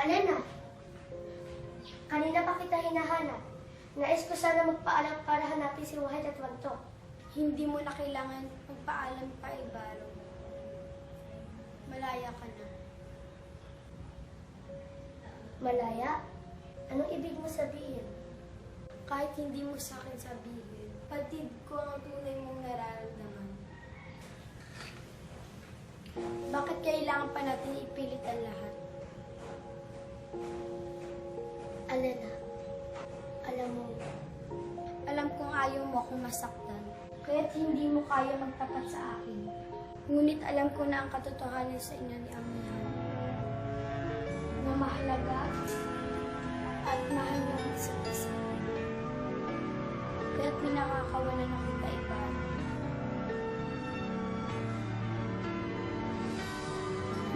Alena, kanina pa kita hinahanap. Nais ko sana magpaalam para hanapin si Wahid at Wanto. Hindi mo na kailangan magpaalam pa, Ibaro. Malaya ka na. Malaya? Anong ibig mo sabihin? Kahit hindi mo sa akin sabihin, patid ko ang tunay mong nararamdaman. Bakit kailangan pa natin ipilit ang lahat? Alena, Alam kong ayaw mo akong masaktan, kaya't hindi mo kaya magtapat sa akin. Ngunit alam ko na ang katotohanan sa inyo ni Amihan. Na mahalaga at mahal niyo ang isa't isa. Kaya't pinakakawalan ng kita, Ibaro.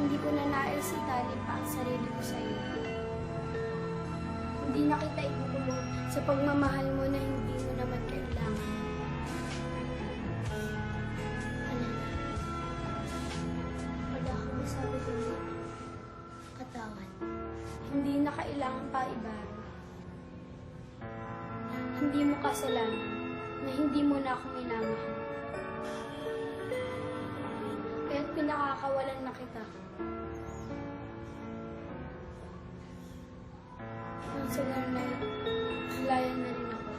Hindi ko na nais itali pa ang sarili ko sa iyo. Hindi na kita ikukulong sa pagmamahal mo na hindi mo naman kailangan. Alena, wala akong masabi kundi katawan. Hindi na kailangan pa, Ibaro. Hindi mo kasalanan na hindi mo na ako minamahal. Kaya't pinakakawalan na kita. Nang sa nanay, layan na rin ako.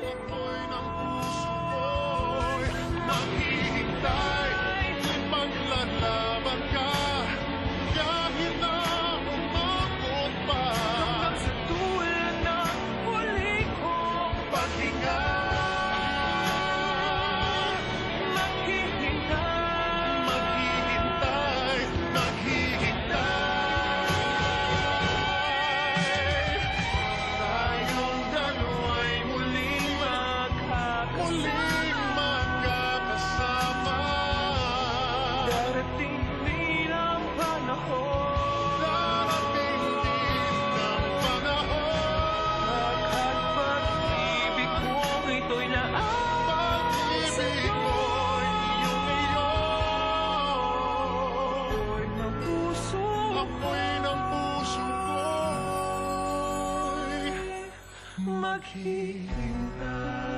Ako'y ng puso ko'y naghihintay. Maglalaban ka kahit na umabot pa. Hanggang sa dulo na huli kong paghinga. Maghihintay, tayong dalawa'y muling magkakasama. Darating din ang panahon. At pag-ibig kong ito'y naaayon sa'yo. Ako'y ng puso ko'y maghihintay.